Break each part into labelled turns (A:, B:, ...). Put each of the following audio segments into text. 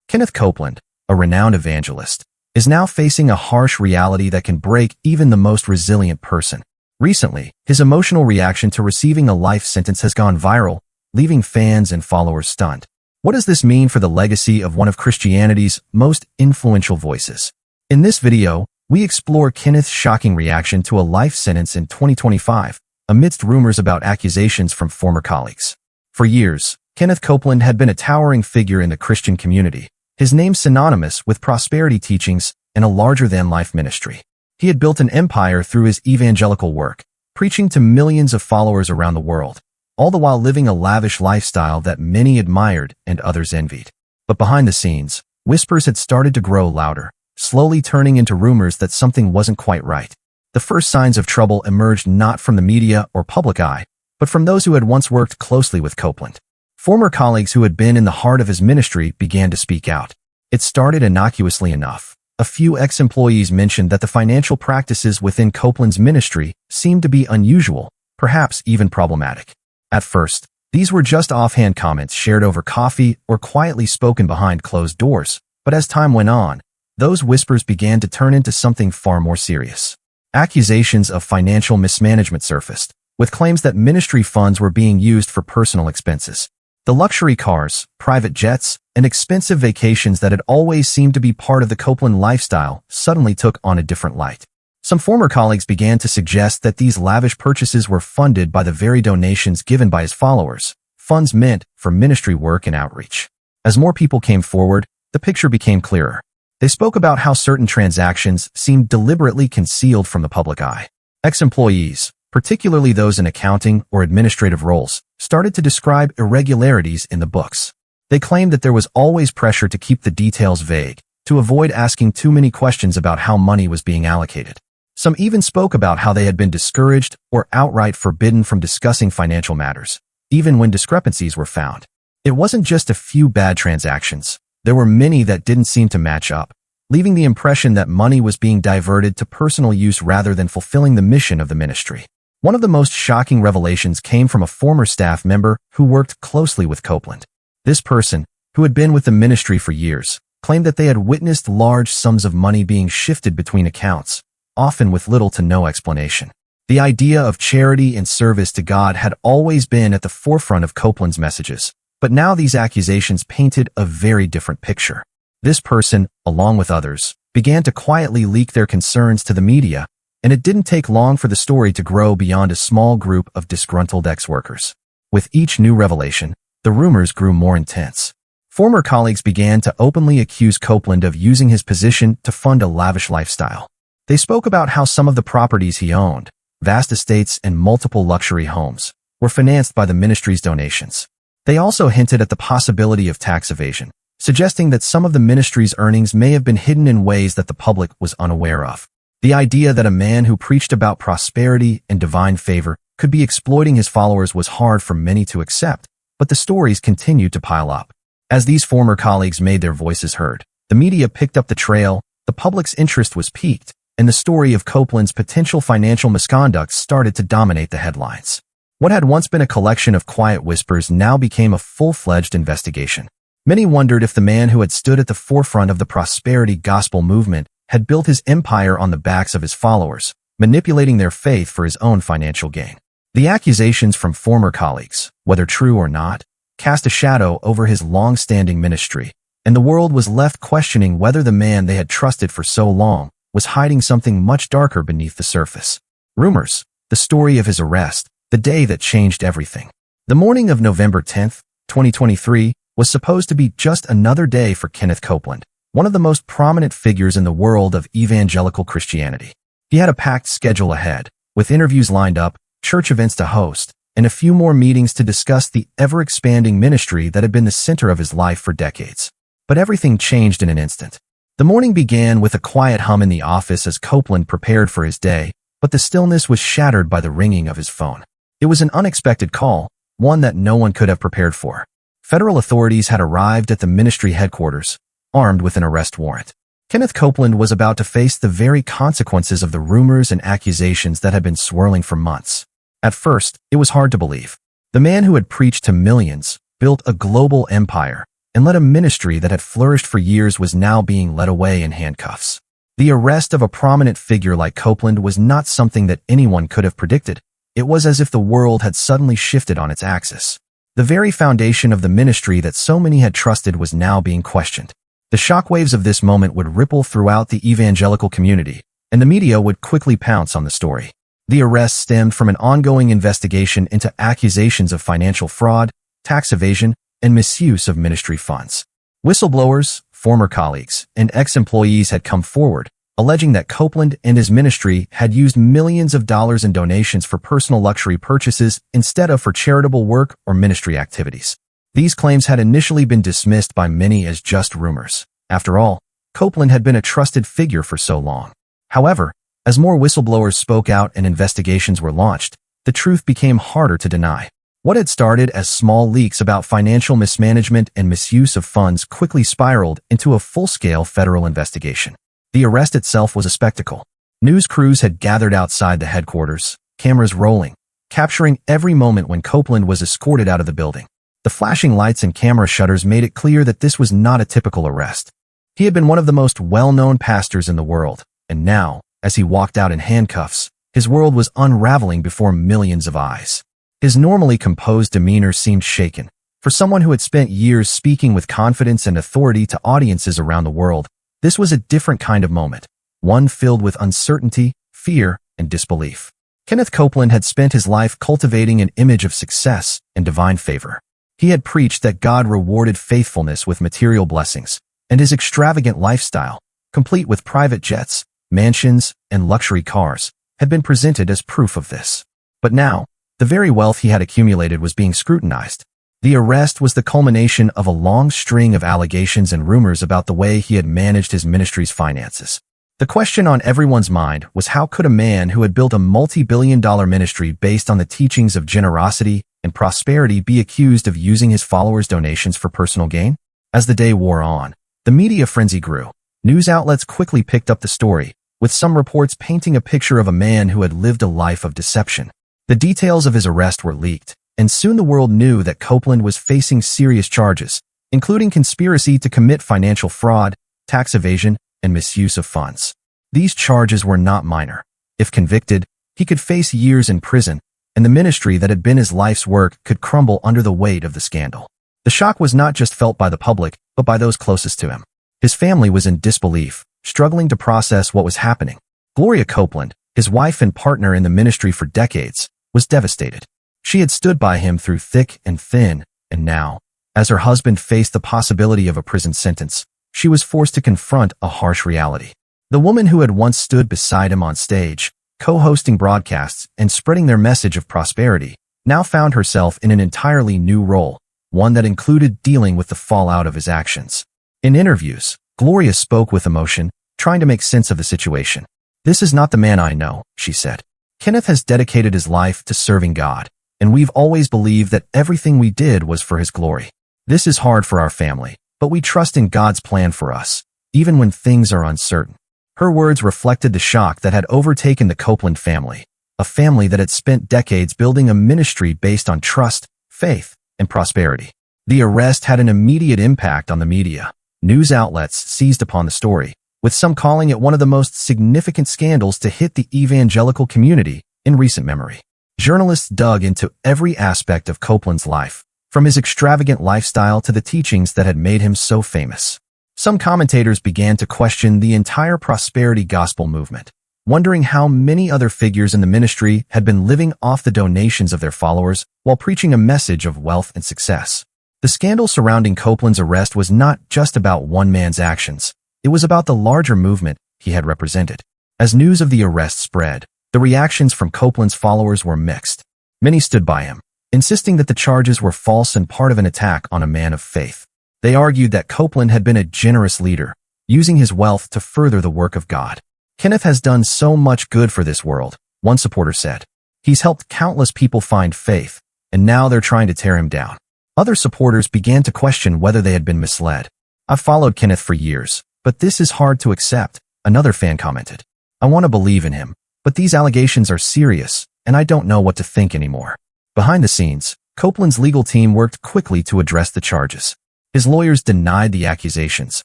A: Kenneth Copeland, a renowned evangelist, is now facing a harsh reality that can break even the most resilient person. Recently, his emotional reaction to receiving a life sentence has gone viral, leaving fans and followers stunned. What does this mean for the legacy of one of Christianity's most influential voices? In this video, we explore Kenneth's shocking reaction to a life sentence in 2025, amidst rumors about accusations from former colleagues. For years, Kenneth Copeland had been a towering figure in the Christian community, his name synonymous with prosperity teachings and a larger-than-life ministry. He had built an empire through his evangelical work, preaching to millions of followers around the world, all the while living a lavish lifestyle that many admired and others envied. But behind the scenes, whispers had started to grow louder, slowly turning into rumors that something wasn't quite right. The first signs of trouble emerged not from the media or public eye, but from those who had once worked closely with Copeland. Former colleagues who had been in the heart of his ministry began to speak out. It started innocuously enough. A few ex-employees mentioned that the financial practices within Copeland's ministry seemed to be unusual, perhaps even problematic. At first, these were just offhand comments shared over coffee or quietly spoken behind closed doors, but as time went on, those whispers began to turn into something far more serious. Accusations of financial mismanagement surfaced, with claims that ministry funds were being used for personal expenses. The luxury cars, private jets, and expensive vacations that had always seemed to be part of the Copeland lifestyle suddenly took on a different light. Some former colleagues began to suggest that these lavish purchases were funded by the very donations given by his followers, funds meant for ministry work and outreach. As more people came forward, the picture became clearer. They spoke about how certain transactions seemed deliberately concealed from the public eye. Ex-employees, particularly those in accounting or administrative roles, started to describe irregularities in the books. They claimed that there was always pressure to keep the details vague, to avoid asking too many questions about how money was being allocated. Some even spoke about how they had been discouraged or outright forbidden from discussing financial matters, even when discrepancies were found. It wasn't just a few bad transactions. There were many that didn't seem to match up, leaving the impression that money was being diverted to personal use rather than fulfilling the mission of the ministry. One of the most shocking revelations came from a former staff member who worked closely with Copeland. This person, who had been with the ministry for years, claimed that they had witnessed large sums of money being shifted between accounts, often with little to no explanation. The idea of charity and service to God had always been at the forefront of Copeland's messages, but now these accusations painted a very different picture. This person, along with others, began to quietly leak their concerns to the media, and it didn't take long for the story to grow beyond a small group of disgruntled ex-workers. With each new revelation, the rumors grew more intense. Former colleagues began to openly accuse Copeland of using his position to fund a lavish lifestyle. They spoke about how some of the properties he owned, vast estates and multiple luxury homes, were financed by the ministry's donations. They also hinted at the possibility of tax evasion, suggesting that some of the ministry's earnings may have been hidden in ways that the public was unaware of. The idea that a man who preached about prosperity and divine favor could be exploiting his followers was hard for many to accept, but the stories continued to pile up. As these former colleagues made their voices heard, the media picked up the trail, the public's interest was piqued, and the story of Copeland's potential financial misconduct started to dominate the headlines. What had once been a collection of quiet whispers now became a full-fledged investigation. Many wondered if the man who had stood at the forefront of the prosperity gospel movement had built his empire on the backs of his followers, manipulating their faith for his own financial gain. The accusations from former colleagues, whether true or not, cast a shadow over his long-standing ministry, and the world was left questioning whether the man they had trusted for so long was hiding something much darker beneath the surface. Rumors, the story of his arrest, the day that changed everything. The morning of November 10, 2023, was supposed to be just another day for Kenneth Copeland, one of the most prominent figures in the world of evangelical Christianity. He had a packed schedule ahead, with interviews lined up, church events to host, and a few more meetings to discuss the ever-expanding ministry that had been the center of his life for decades. But everything changed in an instant. The morning began with a quiet hum in the office as Copeland prepared for his day, but the stillness was shattered by the ringing of his phone. It was an unexpected call, one that no one could have prepared for. Federal authorities had arrived at the ministry headquarters, armed with an arrest warrant. Kenneth Copeland was about to face the very consequences of the rumors and accusations that had been swirling for months. At first, it was hard to believe. The man who had preached to millions, built a global empire, and led a ministry that had flourished for years was now being led away in handcuffs. The arrest of a prominent figure like Copeland was not something that anyone could have predicted. It was as if the world had suddenly shifted on its axis. The very foundation of the ministry that so many had trusted was now being questioned. The shockwaves of this moment would ripple throughout the evangelical community, and the media would quickly pounce on the story. The arrest stemmed from an ongoing investigation into accusations of financial fraud, tax evasion, and misuse of ministry funds. Whistleblowers, former colleagues, and ex-employees had come forward, alleging that Copeland and his ministry had used millions of dollars in donations for personal luxury purchases instead of for charitable work or ministry activities. These claims had initially been dismissed by many as just rumors. After all, Copeland had been a trusted figure for so long. However, as more whistleblowers spoke out and investigations were launched, the truth became harder to deny. What had started as small leaks about financial mismanagement and misuse of funds quickly spiraled into a full-scale federal investigation. The arrest itself was a spectacle. News crews had gathered outside the headquarters, cameras rolling, capturing every moment when Copeland was escorted out of the building. The flashing lights and camera shutters made it clear that this was not a typical arrest. He had been one of the most well-known pastors in the world, and now, as he walked out in handcuffs, his world was unraveling before millions of eyes. His normally composed demeanor seemed shaken. For someone who had spent years speaking with confidence and authority to audiences around the world, this was a different kind of moment, one filled with uncertainty, fear, and disbelief. Kenneth Copeland had spent his life cultivating an image of success and divine favor. He had preached that God rewarded faithfulness with material blessings, and his extravagant lifestyle, complete with private jets, mansions, and luxury cars, had been presented as proof of this. But now, the very wealth he had accumulated was being scrutinized. The arrest was the culmination of a long string of allegations and rumors about the way he had managed his ministry's finances. The question on everyone's mind was, how could a man who had built a multi-billion-dollar ministry based on the teachings of generosity and prosperity be accused of using his followers' donations for personal gain? As the day wore on, the media frenzy grew. News outlets quickly picked up the story, with some reports painting a picture of a man who had lived a life of deception. The details of his arrest were leaked, and soon the world knew that Copeland was facing serious charges, including conspiracy to commit financial fraud, tax evasion, and misuse of funds. These charges were not minor. If convicted, he could face years in prison, and the ministry that had been his life's work could crumble under the weight of the scandal. The shock was not just felt by the public, but by those closest to him. His family was in disbelief, struggling to process what was happening. Gloria Copeland, his wife and partner in the ministry for decades, was devastated. She had stood by him through thick and thin, and now, as her husband faced the possibility of a prison sentence, she was forced to confront a harsh reality. The woman who had once stood beside him on stage, co-hosting broadcasts and spreading their message of prosperity, now found herself in an entirely new role, one that included dealing with the fallout of his actions. In interviews, Gloria spoke with emotion, trying to make sense of the situation. "This is not the man I know," she said. "Kenneth has dedicated his life to serving God, and we've always believed that everything we did was for his glory. This is hard for our family, but we trust in God's plan for us, even when things are uncertain." Her words reflected the shock that had overtaken the Copeland family, a family that had spent decades building a ministry based on trust, faith, and prosperity. The arrest had an immediate impact on the media. News outlets seized upon the story, with some calling it one of the most significant scandals to hit the evangelical community in recent memory. Journalists dug into every aspect of Copeland's life, from his extravagant lifestyle to the teachings that had made him so famous. Some commentators began to question the entire prosperity gospel movement, wondering how many other figures in the ministry had been living off the donations of their followers while preaching a message of wealth and success. The scandal surrounding Copeland's arrest was not just about one man's actions. It was about the larger movement he had represented. As news of the arrest spread, the reactions from Copeland's followers were mixed. Many stood by him, insisting that the charges were false and part of an attack on a man of faith. They argued that Copeland had been a generous leader, using his wealth to further the work of God. "Kenneth has done so much good for this world," one supporter said. "He's helped countless people find faith, and now they're trying to tear him down." Other supporters began to question whether they had been misled. "I've followed Kenneth for years, but this is hard to accept," another fan commented. "I want to believe in him, but these allegations are serious, and I don't know what to think anymore." Behind the scenes, Copeland's legal team worked quickly to address the charges. His lawyers denied the accusations,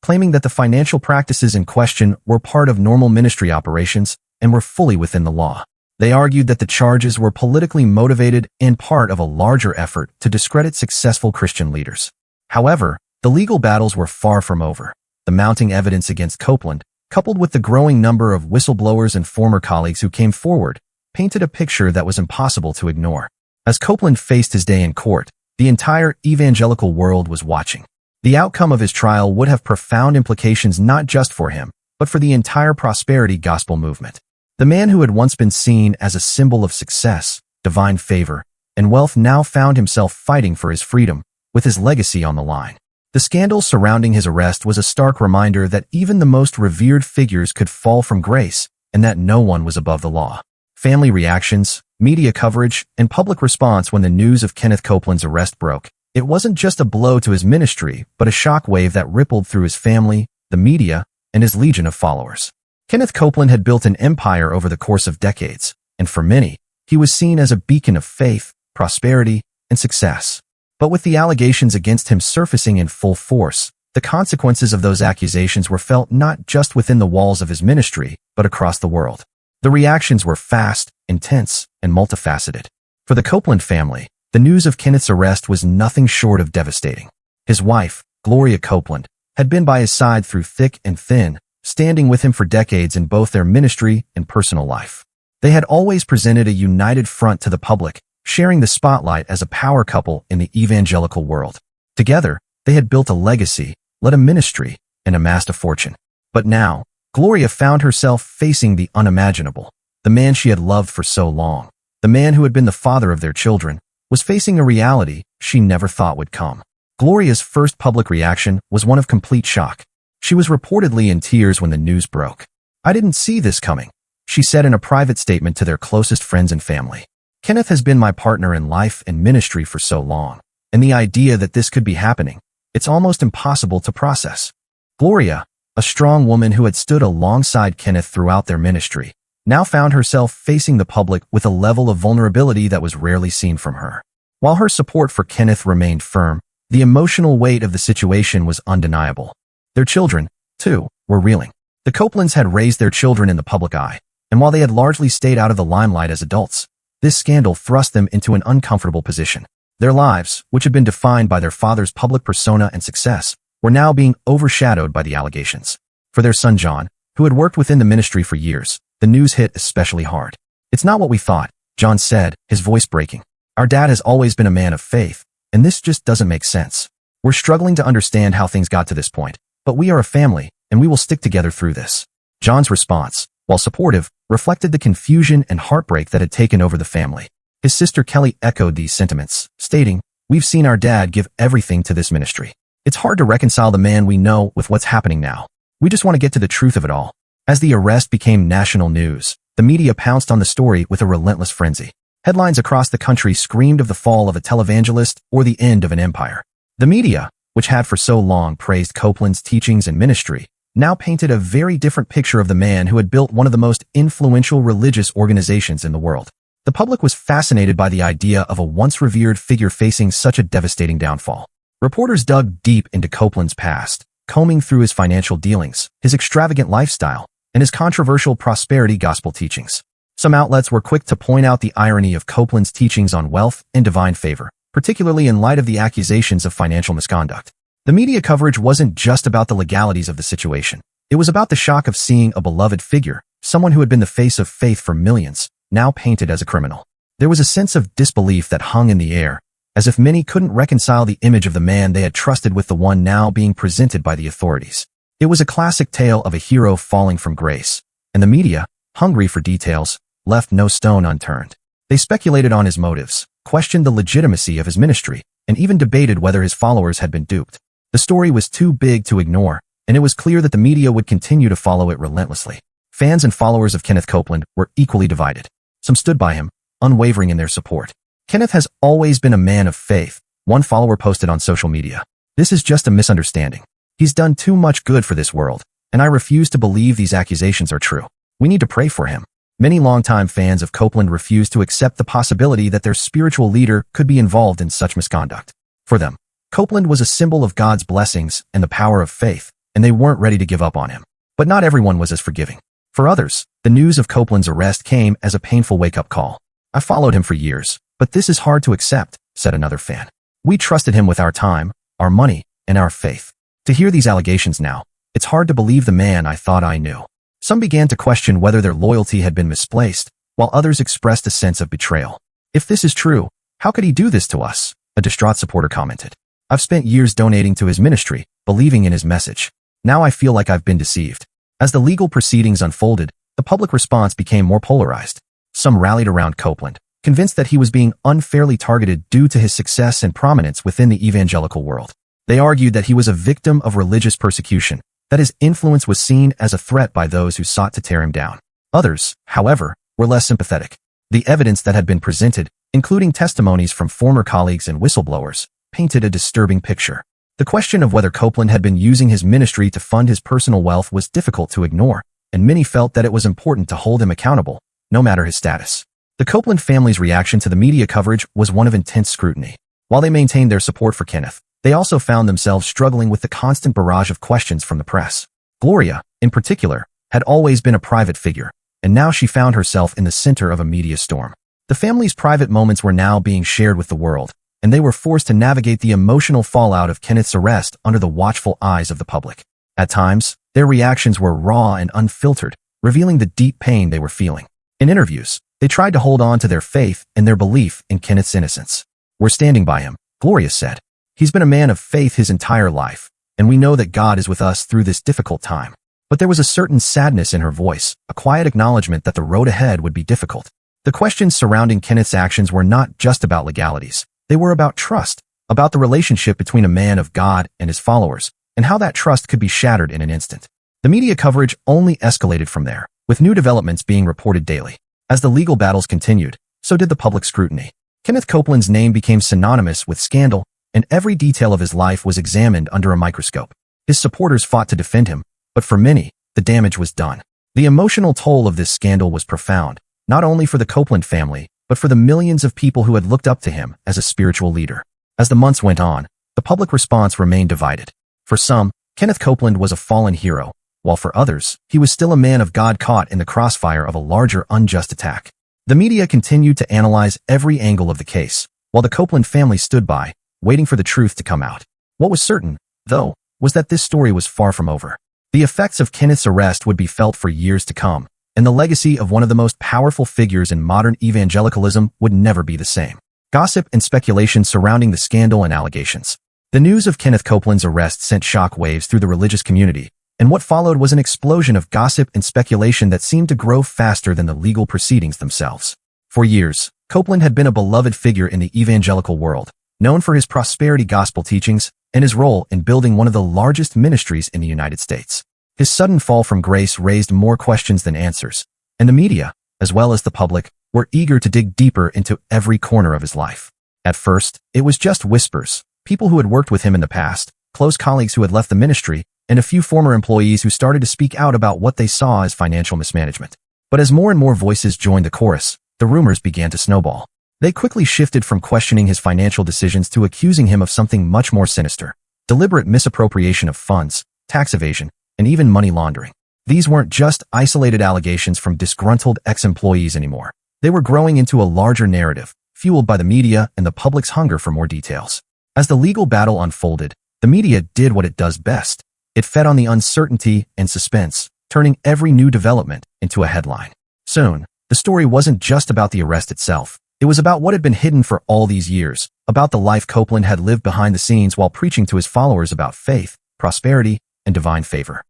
A: claiming that the financial practices in question were part of normal ministry operations and were fully within the law. They argued that the charges were politically motivated and part of a larger effort to discredit successful Christian leaders. However, the legal battles were far from over. The mounting evidence against Copeland, coupled with the growing number of whistleblowers and former colleagues who came forward, painted a picture that was impossible to ignore. As Copeland faced his day in court, the entire evangelical world was watching. The outcome of his trial would have profound implications not just for him, but for the entire prosperity gospel movement. The man who had once been seen as a symbol of success, divine favor, and wealth now found himself fighting for his freedom, with his legacy on the line. The scandal surrounding his arrest was a stark reminder that even the most revered figures could fall from grace, and that no one was above the law. Family reactions, media coverage, and public response when the news of Kenneth Copeland's arrest broke. It wasn't just a blow to his ministry, but a shockwave that rippled through his family, the media, and his legion of followers. Kenneth Copeland had built an empire over the course of decades, and for many, he was seen as a beacon of faith, prosperity, and success. But with the allegations against him surfacing in full force, the consequences of those accusations were felt not just within the walls of his ministry, but across the world. The reactions were fast, intense, and multifaceted. For the Copeland family, the news of Kenneth's arrest was nothing short of devastating. His wife, Gloria Copeland, had been by his side through thick and thin, standing with him for decades in both their ministry and personal life. They had always presented a united front to the public, sharing the spotlight as a power couple in the evangelical world. Together, they had built a legacy, led a ministry, and amassed a fortune. But now, Gloria found herself facing the unimaginable. The man she had loved for so long, the man who had been the father of their children, was facing a reality she never thought would come. Gloria's first public reaction was one of complete shock. She was reportedly in tears when the news broke. "I didn't see this coming," she said in a private statement to their closest friends and family. "Kenneth has been my partner in life and ministry for so long, and the idea that this could be happening, it's almost impossible to process." Gloria, a strong woman who had stood alongside Kenneth throughout their ministry, now found herself facing the public with a level of vulnerability that was rarely seen from her. While her support for Kenneth remained firm, the emotional weight of the situation was undeniable. Their children, too, were reeling. The Copelands had raised their children in the public eye, and while they had largely stayed out of the limelight as adults, this scandal thrust them into an uncomfortable position. Their lives, which had been defined by their father's public persona and success, were now being overshadowed by the allegations. For their son John, who had worked within the ministry for years, the news hit especially hard. "It's not what we thought," John said, his voice breaking. "Our dad has always been a man of faith, and this just doesn't make sense. We're struggling to understand how things got to this point, but we are a family, and we will stick together through this." John's response, while supportive, reflected the confusion and heartbreak that had taken over the family. His sister Kelly echoed these sentiments, stating, "We've seen our dad give everything to this ministry. It's hard to reconcile the man we know with what's happening now. We just want to get to the truth of it all." As the arrest became national news, the media pounced on the story with a relentless frenzy. Headlines across the country screamed of the fall of a televangelist or the end of an empire. The media, which had for so long praised Copeland's teachings and ministry, now painted a very different picture of the man who had built one of the most influential religious organizations in the world. The public was fascinated by the idea of a once-revered figure facing such a devastating downfall. Reporters dug deep into Copeland's past, combing through his financial dealings, his extravagant lifestyle, and his controversial prosperity gospel teachings. Some outlets were quick to point out the irony of Copeland's teachings on wealth and divine favor, particularly in light of the accusations of financial misconduct. The media coverage wasn't just about the legalities of the situation. It was about the shock of seeing a beloved figure, someone who had been the face of faith for millions, now painted as a criminal. There was a sense of disbelief that hung in the air, as if many couldn't reconcile the image of the man they had trusted with the one now being presented by the authorities. It was a classic tale of a hero falling from grace, and the media, hungry for details, left no stone unturned. They speculated on his motives, questioned the legitimacy of his ministry, and even debated whether his followers had been duped. The story was too big to ignore, and it was clear that the media would continue to follow it relentlessly. Fans and followers of Kenneth Copeland were equally divided. Some stood by him, unwavering in their support. "Kenneth has always been a man of faith," one follower posted on social media. "This is just a misunderstanding. He's done too much good for this world, and I refuse to believe these accusations are true. We need to pray for him." Many longtime fans of Copeland refused to accept the possibility that their spiritual leader could be involved in such misconduct. For them, Copeland was a symbol of God's blessings and the power of faith, and they weren't ready to give up on him. But not everyone was as forgiving. For others, the news of Copeland's arrest came as a painful wake-up call. "I followed him for years, but this is hard to accept," said another fan. "We trusted him with our time, our money, and our faith. To hear these allegations now, it's hard to believe the man I thought I knew." Some began to question whether their loyalty had been misplaced, while others expressed a sense of betrayal. "If this is true, how could he do this to us?" a distraught supporter commented. "I've spent years donating to his ministry, believing in his message. Now I feel like I've been deceived." As the legal proceedings unfolded, the public response became more polarized. Some rallied around Copeland, convinced that he was being unfairly targeted due to his success and prominence within the evangelical world. They argued that he was a victim of religious persecution, that his influence was seen as a threat by those who sought to tear him down. Others, however, were less sympathetic. The evidence that had been presented, including testimonies from former colleagues and whistleblowers, painted a disturbing picture. The question of whether Copeland had been using his ministry to fund his personal wealth was difficult to ignore, and many felt that it was important to hold him accountable, no matter his status. The Copeland family's reaction to the media coverage was one of intense scrutiny. While they maintained their support for Kenneth, they also found themselves struggling with the constant barrage of questions from the press. Gloria, in particular, had always been a private figure, and now she found herself in the center of a media storm. The family's private moments were now being shared with the world, and they were forced to navigate the emotional fallout of Kenneth's arrest under the watchful eyes of the public. At times, their reactions were raw and unfiltered, revealing the deep pain they were feeling. In interviews, they tried to hold on to their faith and their belief in Kenneth's innocence. "We're standing by him," Gloria said. "He's been a man of faith his entire life, and we know that God is with us through this difficult time." But there was a certain sadness in her voice, a quiet acknowledgement that the road ahead would be difficult. The questions surrounding Kenneth's actions were not just about legalities. They were about trust, about the relationship between a man of God and his followers, and how that trust could be shattered in an instant. The media coverage only escalated from there, with new developments being reported daily. As the legal battles continued, so did the public scrutiny. Kenneth Copeland's name became synonymous with scandal, and every detail of his life was examined under a microscope. His supporters fought to defend him, but for many, the damage was done. The emotional toll of this scandal was profound, not only for the Copeland family, but for the millions of people who had looked up to him as a spiritual leader. As the months went on, the public response remained divided. For some, Kenneth Copeland was a fallen hero, while for others, he was still a man of God caught in the crossfire of a larger unjust attack. The media continued to analyze every angle of the case, while the Copeland family stood by, waiting for the truth to come out. What was certain, though, was that this story was far from over. The effects of Kenneth's arrest would be felt for years to come, and the legacy of one of the most powerful figures in modern evangelicalism would never be the same. Gossip and speculation surrounding the scandal and allegations. The news of Kenneth Copeland's arrest sent shock waves through the religious community, and what followed was an explosion of gossip and speculation that seemed to grow faster than the legal proceedings themselves. For years, Copeland had been a beloved figure in the evangelical world, known for his prosperity gospel teachings and his role in building one of the largest ministries in the United States. His sudden fall from grace raised more questions than answers, and the media, as well as the public, were eager to dig deeper into every corner of his life. At first, it was just whispers, people who had worked with him in the past, close colleagues who had left the ministry, and a few former employees who started to speak out about what they saw as financial mismanagement. But as more and more voices joined the chorus, the rumors began to snowball. They quickly shifted from questioning his financial decisions to accusing him of something much more sinister: deliberate misappropriation of funds, tax evasion, and even money laundering. These weren't just isolated allegations from disgruntled ex-employees anymore. They were growing into a larger narrative, fueled by the media and the public's hunger for more details. As the legal battle unfolded, the media did what it does best. It fed on the uncertainty and suspense, turning every new development into a headline. Soon, the story wasn't just about the arrest itself. It was about what had been hidden for all these years, about the life Copeland had lived behind the scenes while preaching to his followers about faith, prosperity, and divine favor.